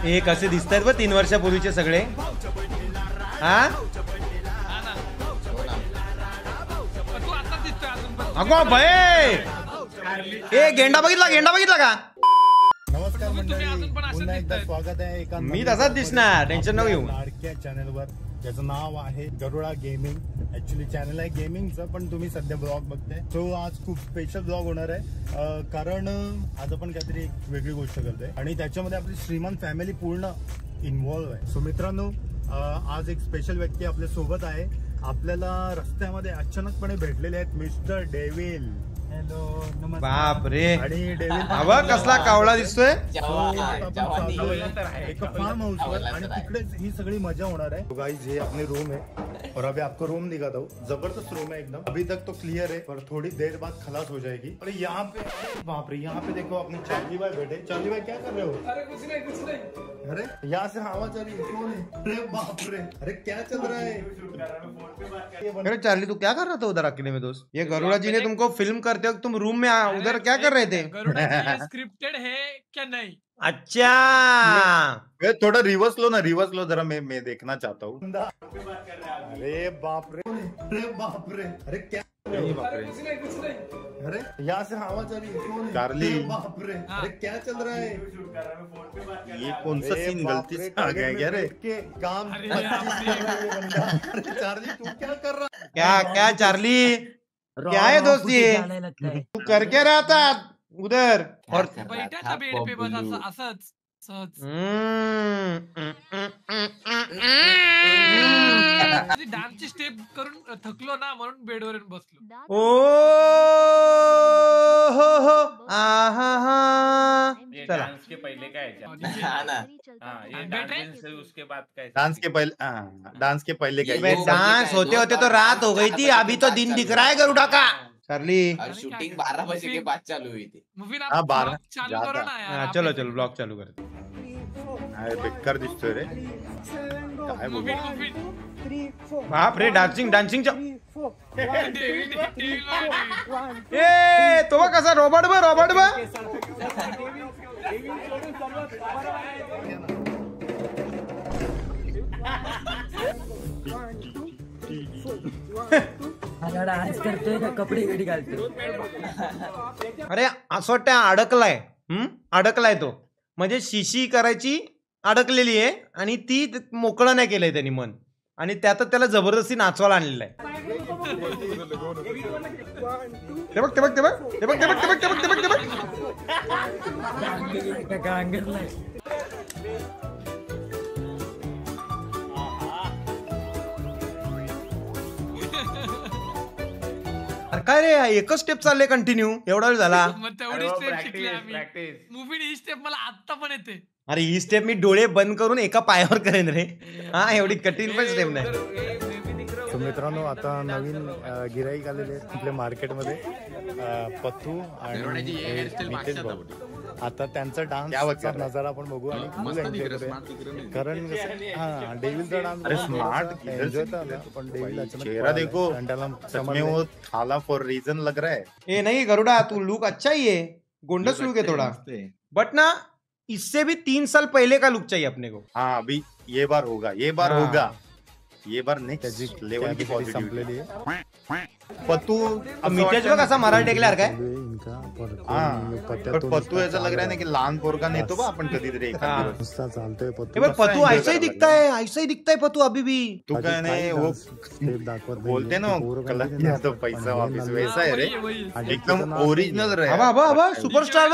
एक असे दिसतात बघ 3 वर्षापूर्वीचे सगळे. हा अगो भय ए गेंडा बघितला का. नमस्कार मंडळी, पुन्हा एकदा स्वागत आहे एका मी तसाच दिसणार, टेन्शन नको घेऊ. लाडक्या चॅनलवर ज्याचं नाव आहे गरुडा गेमिंग. ऍक्च्युली चॅनल आहे गेमिंगचं, पण तुम्ही सध्या ब्लॉग बघताय. सो आज खूप स्पेशल ब्लॉग होणार आहे, कारण आज आपण काहीतरी एक वेगळी गोष्ट करतोय आणि त्याच्यामध्ये आपली श्रीमंत फॅमिली पूर्ण इन्व्हॉल्व आहे. सो मित्रांनो, आज एक स्पेशल व्यक्ती आपल्या सोबत आहे. आपल्याला रस्त्यामध्ये अचानकपणे भेटलेले आहेत मिस्टर डेव्हिल. हॅलो, नमस्कार. बाप रे, आणि डेव्हिल हवा कसला कावळा दिसतोय. एक फार्म हाउस पर आणि तिकडेच ही सगळी मजा होणार है. तो गाइस ये अपने रूम है और अभी आपको रूम दिखाता हूँ. जबरदस्त रूम है एकदम. अभी तक तो क्लियर है पर थोड़ी देर बाद खलास हो जाएगी. और यहाँ पे बाप रे, यहाँ पे देखो अपने चार्ली भाई बैठे. चार्ली भाई क्या कर रहे हो? अरे कुछ नहीं. अरे यहाँ से आवाज आ रही है, कौन है? अरे बाप रे, अरे क्या चल रहा है? अरे चार्ली, तू क्या कर रहा था उधर अकेले में दोस्त? ये गरुड़ा जी ने तुमको फिल्म करते वक्त तुम रूम में उधर क्या कर रहे थे? गरुड़ा जी स्क्रिप्टेड है क्या नहीं? अच्छा, थोड़ा रिवर्स लो ना, रिवर्स लो जरा. मैं देखना चाहता हूँ. अरे बाप रे, अरे क्या? कुछ नहीं. अरे यहाँ से आवाज आ रही है, कौन है? चार्ली, बाप रे, अरे क्या चल रहा है? ये कौन सा सीन गलती से आ गया क्या रे? काम चार्ली तू क्या कर रहा? क्या चार्ली, क्या है दोस्त ये? तू कर क्या रहा था उधर? और बैठा था बेड पे बस असंच सहज. डान्सची स्टेप करून थकलो ना, म्हणून बेडवर येऊन बसलो. ओ हो आहा. चला, डांस के पहले क्या है? ये डांस से उसके बाद क्या? डांस के पहले क्या? डांस होते होते तो रात हो गई थी, अभी तो दिन दिख रहा है गरुड़ा का. चार्ली, शूटिंग 12 बजे के बाद चालू हुई थी. मूवी हाँ, 12 चालू करो ना यार. चलो ब्लॉग चालू कर. बेकार दिसतोय रे. काय बोलू? बाप रे, डान्सिंग ए तो बघ कसा रॉबर्ट बा. डान्स करतोय का कपडे वेडी घालतोय? अरे असं वाटतं अडकलाय तो. म्हणजे शिशी करायची अडकलेली आहे आणि ती मोकळं नाही केलंय त्यांनी मन, आणि त्यातच त्याला जबरदस्ती नाचवायला आणलेलं आहे. ते बघ. अरे काय रे, एकच स्टेप चालले कंटिन्यू, एवढा वेळ झाला. मग तेवढी स्टेप शिकली आम्ही. मूवी ही स्टेप मला आता पण येते. अरे ही स्टेप मी डोळे बंद करून एका पायावर करेन रे. हा, एवढी कठीण पण स्टेप नाही. मित्रांनो, आता नवीन गिराईक आलेले आहेत आपल्या मार्केटमध्ये, पत्तू आणि नितेश भाऊ. आता त्यांचा डान्सचा नजारा आपण बघू आणि फुल एन्जॉय करूया. कारण डेव्हिलचा डान्स स्मार्ट एन्जॉय झाला, पण डेव्हिल चेहरा देखो सच वो थाला फॉर रीजन लग रहा है. ए नहीं गरुड़ा, तू लुक अच्छा ही है, गोंडस लुक है थोड़ा, बट ना इससे भी 3 साल पहले का लुक चाहिए अपने को. हाँ, अभी ये बार होगा, ये बार नेक्स्ट लेवल की पॉझिटिव्हिटी है. पत्तू मितेश बघ कसा मराठी टेकल्यावर काय. पत्तू ऐसा लग रहा है ना की लहान पोरगा नेतो बा आपण कधीतरी. चालतोय पत्तू ऐसा ही दिखता है पत्तू अभी भी. तू काय नाही, वो बोलते ना कला तो पैसा वापिस, वैसा है रे, एकदम ओरिजिनल रे. अब superstar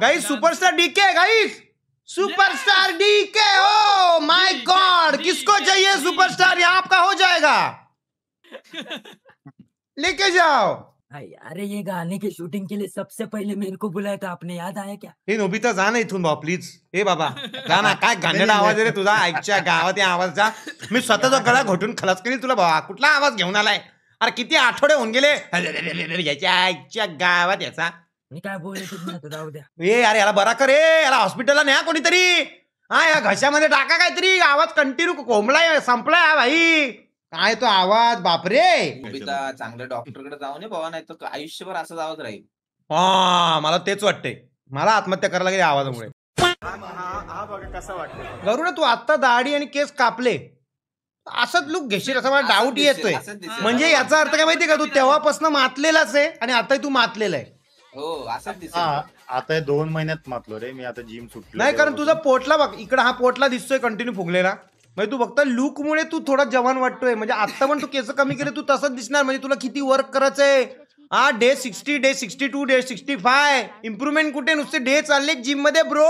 guys, superstar DK guys, superstar DK. Oh my god, किसको चाहिए सुपरस्टार? यहाँ आपका हो जाएगा, लेके जाओ. अरे ये गाने की शूटिंग के लिए सबसे पहले मेरे को बुलाया था आपने, याद आया क्या? हे नोबिता, जा ना इथून भाऊ प्लीज. हे बाबा जा ना. काय घाणेरडा आवाज आहे रे तुझा, आईच्या गावात या आवाजचा. मी स्वतःचा गळा घोटून खलास करील तुला. बाबा कुठला आवाज घेऊन आलाय? अरे किती आठवडे होऊन गेले याच्या आईच्या गावात याचा. मी काय बोलतो जाऊ द्या. ए अरे याला बरा कर, याला हॉस्पिटलला न्या कोणीतरी. हा, या घशामध्ये टाका काहीतरी. आवाज कंटिन्यू कोंबलाय, संपलाय भाई. काय तो आवाज, बापरे. चांगल्या डॉक्टरकडे जाऊ नये बाबा, नाही तर आयुष्यभर असाच आवाज राहील. हा मला तेच वाटतंय, मला आत्महत्या करायला लागेल आवाजामुळे. हा बघा कसा वाटतं. गरुडा तू आता दाढी आणि केस कापले असंच लुक घेशील असं मला डाऊट येतोय. म्हणजे याचा अर्थ काय माहितीये का, तू तेव्हापासून मातलेलाच आहे आणि आता तू मातलेला आहे. हो असंच दिसत. आता 2 महिन्यात मातलो रे मी. आता जिम सुटली नाही कारण तुझा पोटला बघ, इकडे हा पोटला दिसतोय कंटिन्यू फुगलेला. म्हणजे तू फक्त लुक मुळे तू थोडा जवान वाटतोय. म्हणजे आता पण तू केस कमी केले तू तसंच दिसणार. म्हणजे तुला किती वर्क करायचंय. हा डे 60 डे 62 डे 65 इम्प्रूवमेंट कुठे, नुसते डे चालले जिम मध्ये ब्रो.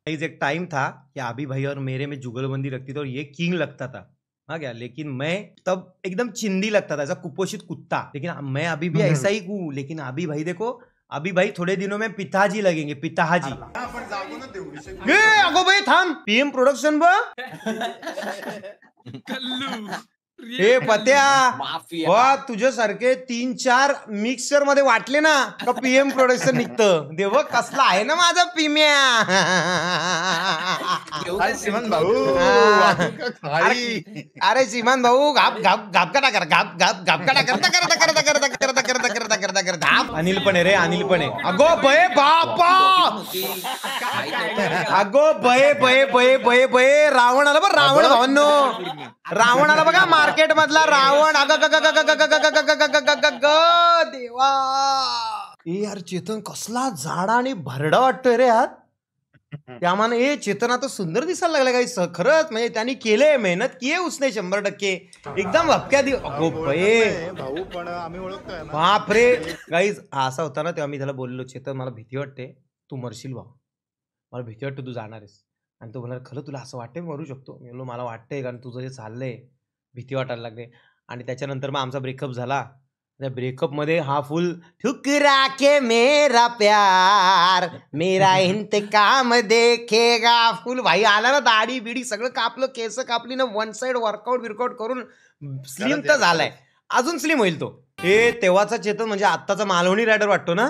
एक टाइम था कि अभी भाई और मेरे में जुगलबंदी लगती थी और ये किंग लगता था. हाँ क्या, लेकिन मैं तब एकदम चिंदी लगता था, ऐसा कुपोषित कुत्ता. लेकिन मैं अभी भी ऐसा ही हूँ. लेकिन अभी भाई देखो, अभी भाई थोड़े दिनों में पिताजी लगेंगे, पिताजी. अगो भाई थांब, पीएम प्रोडक्शन बा कल्लू हे पत्या माफिया. वा तुझ्यासारखे 3-4 मिक्सर मध्ये वाटले ना का पीएम प्रोडक्शन निघतं. देव कसला आहे ना माझा पिम्या. श्रीमान भाऊ अरे श्रीमान भाऊ घाप घाप घापकाटा कर, घाप घाप घापकाटा करता करता करता करता करता करता करता करता करता घाप. अनिल पण आहे रे, अनिल पण आहे. अगो बये बापा, अगो बये बये बये बये बये. रावण आला बघ, रावण भावांनो, रावण आला बघा मार्केट मधला रावण. देवा यार, चेतन कसला झाडा आणि भरडा वाटतोय रे हात. त्यामाने हे चेतन आता सुंदर दिसायला लागला काही खरंच. म्हणजे त्यांनी केले, मेहनत की उसने 100% एकदम हपक्या भाऊ. पण आम्ही ओळखतोय ना. बापरे गाईज, असा होता ना तेव्हा मी त्याला बोललो, चेतन मला भीती वाटते, तू मरशील भाऊ, मला भीती वाटते तू जाणार आहेस. आणि तो म्हणाला खरं तुला असं वाटतंय मरू शकतो. मी बोललो मला वाटतंय, कारण तुझं जे चाललंय भीती वाटायला लागले. आणि त्याच्यानंतर मग आमचा ब्रेकअप झाला. त्या ब्रेकअप मध्ये हा फुल ठुकरा के मेरा प्यार मेरा इंतकाम देखेगा फुल भाई आला ना. दाढी बिडी सगळं कापलं, केस कापली ना, वन साइड वर्कआउट करून स्लिम तर झालाय, अजून स्लिम होईल तो. हे तेव्हाचा चेतन म्हणजे आत्ताचा मालवणी रायडर वाटतो ना.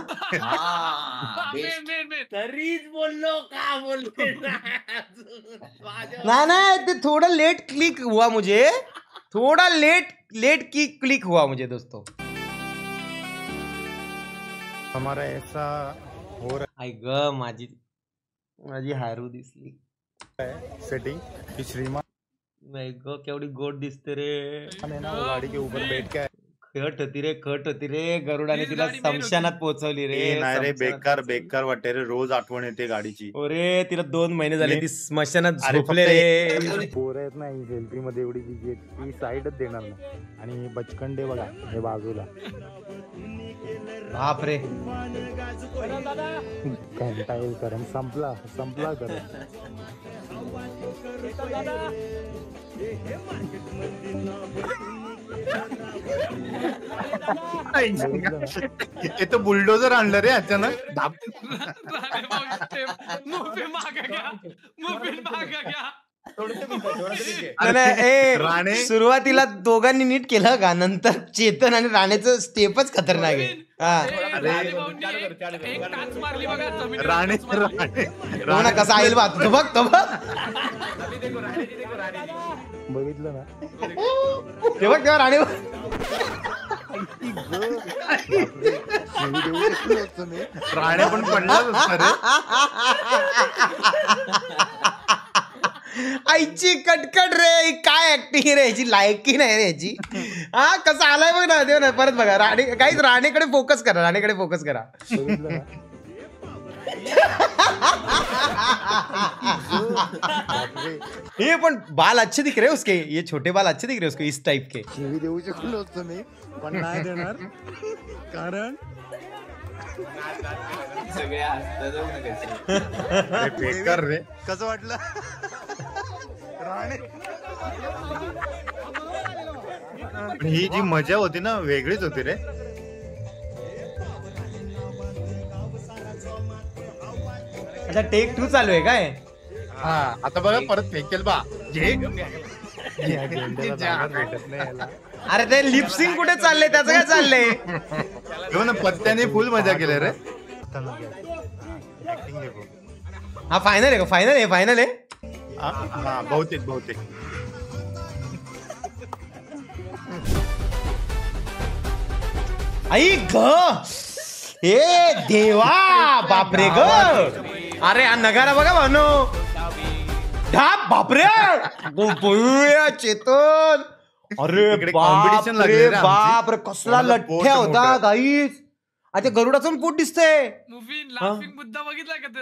तरीच बोललो का बोलते. नाही ते थोड़ा लेट क्लिक हुआ मुझे, थोड़ा लेट की क्लिक हुआ मुझे दोस्तों. हमारा ऐसा हो रहा आई ग माझी हारू दिसली है सेटिंग की श्रीमान नाही ग, केवढी गोड दिसते रे. है ना, वो गाड़ी के ऊपर बैठ के खट होती रे. गरुडाने तिला स्मशानात पोहोचवली रे. नाही रे, बेकार वाटते रे. रोज आठवण येते गाडीची. अरे तिला 2 महिने झाले ती स्मशानात झोपले रे. पोरं आहेत ना, ही सेल्फी मध्ये एवढी बिजी आहेत, ही साईडच देणार नाही. आणि बचकंडे बघा हे बाजूला. बापरे घंटा येईल कारण संपला करण. तो बुलडोजर आणलं रे अचानक. राणे सुरुवातीला दोघांनी नीट केलं का, नंतर चेतन आणि राणेचं स्टेपच खतरनाक आहे. राणे कसा आईल बा तो बघ बघितलं ना ते बघ तेव्हा राणे राणे पण पडला. आईची कटकट रे, काय ऍक्टिंग रे याची, लायकी नाही रे याची. हा कसा आलाय बघ ना, देव ना परत बघा. राणे काहीच, राणेकडे फोकस करा. ये पण बाल अच्छे दिख रहे उसके, ये छोटे बाल अच्छे दिख रहे उसको इस टाइप के. शिवी देऊ शकलो होतो मी, पण नाही देणार कारण सगळे हसतात. बेकार रे. कसं वाटलं राणे. ही जी मजा होती ना वेगळीच होती रे. अच्छा टेक 2 चालू आहे काय. हा आता बघा परत फेकेल बा. अरे ते लिपसिंग कुठे चाललंय, त्याचं काय चाललंय. पत्त्याने फुल मजा केली रे. हा फायनल आहे का, फायनल आहे. हा बहुतेक आई ग हे देवा बापरे ग अरे हा नगारा बघा भानो ढाप बापरे बोलूया चेतन अरे तिकडे competition लागली रे आमची. बाप रे कसला कोणाला लठ्ठ्या पोट होता मोठं. गाईस आता गरुडाचं पण पोट दिसतंय मूवी लाफिंग मुद्दा बघितला का ते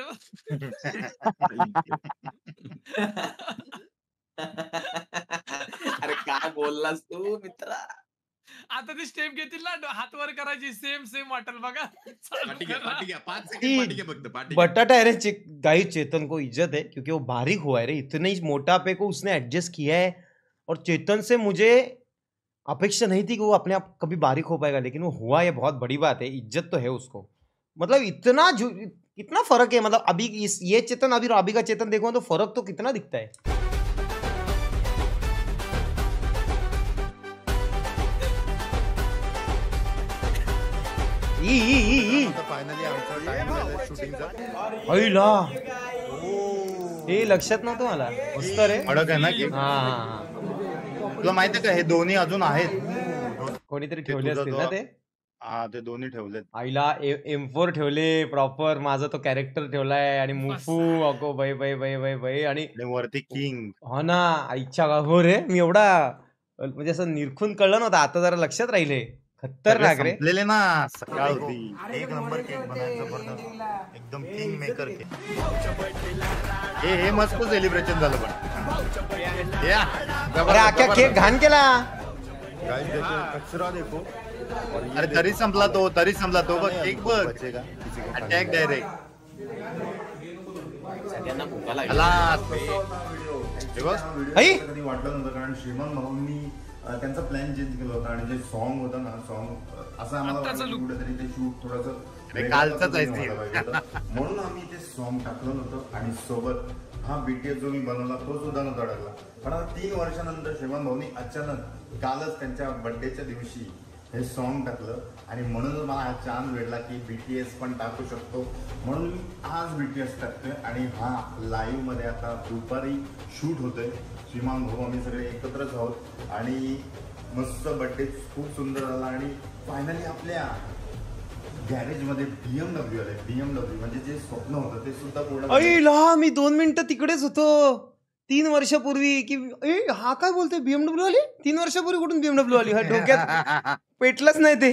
अरे काय बोललास तू मित्रा. आता ती स्टेप घेतील ना हात वर करायची सेम सेम वाटेल बघा पाठी घ्या, पाठी घ्या. 5 ती सेकंड पाठी घ्या फक्त, पाठी घ्या. बटाटा है रे गाइस चेतन को इज्जत है क्योंकि वो बारीक हुआ है रे इतने ही मोटा पे को उसने एडजस्ट किया है और चेतन से मुझे अपेक्षा नहीं थी कि वो अपने आप कभी बारीक हो पाएगा लेकिन वो हुआ ये बहुत बड़ी बात है इज्जत तो है उसको मतलब इतना फर्क है मतलब अभी ये चेतन अभी का चेतन देखो तो फर्क तो कितना दिखता है फायनली आमचा टाइम झाला शूटिंगचा. अहिला हे लक्षात नव्हतं मला मस्त रे अडक आहे ना की हा तुला माहितीये का हे दोन्ही अजून आहेत. कोणीतरी ते ठेवले तुझं असतील तो- ना ते हा ते दोन्ही ठेवलेत. आईला M4 ठेवले प्रॉपर माझा तो कॅरेक्टर ठेवलाय आणि मुफू अगो बाई बाई बाई बाई बाई आणि आणि वरती किंग. हो ना आईच्या हो रे मी एवढा म्हणजे असं निरखून कळलं नव्हतं आता जरा लक्षात राहिले खतरनाक रे संपलेले ना सकाळ होती. एक नंबर केक बनायचं जबरदस्त एकदम किंग मेकर केक. हे मस्त सेलिब्रेशन झालं पण या अरे आख्या केक घाण केला गाइस देखो कचरा देखो. अरे तरी संपला तो बघ केक बघ अटॅक डायरेक्ट. सगळ्यांना भुका लागली. आई कधी वाटलं नव्हतं कारण श्रीमान भाऊंनी त्यांचा प्लॅन चेंज केला होता आणि जे सॉन्ग होतं ना सॉन्ग असं आम्हाला आत्ताचं वाटलं की look. कुठेतरी ते शूट थोडंसं अरे कालचंच आहे ते. व्हायला पाहिजे होतं. म्हणून आम्ही ते सॉन्ग टाकलं नव्हतं आणि सोबत हा बीटीएस जो मी बनवला तो सुद्धा नव्हता टाकला. पण आता 3 वर्षानंतर श्रीमान भाऊनी अचानक कालच त्यांच्या बर्थडेच्या दिवशी हे सॉन्ग टाकलं आणि म्हणूनच मला हा चान्स भेटला की बीटीएस पण टाकू शकतो म्हणून मी आज बीटीएस टाकतोय आणि हा लाईव्ह मध्ये आता दुपारी शूट होतोय. श्रीमान भाऊ आम्ही सगळे एकत्रच आहोत आणि मस्त बर्थडे खूप सुंदर झाला आणि फायनली आपल्या गॅरेज मध्ये BMW आले. BMW म्हणजे जे स्वप्न होतं ते सुद्धा पूर्ण झालं. अईला मी 2 मिनिटं तिकडेच होतो 3 वर्षापूर्वी की हा काय बोलतोय BMW आली 3 वर्षापूर्वी कुठून BMW आली हा डोक्यात पेटलंच नाही ते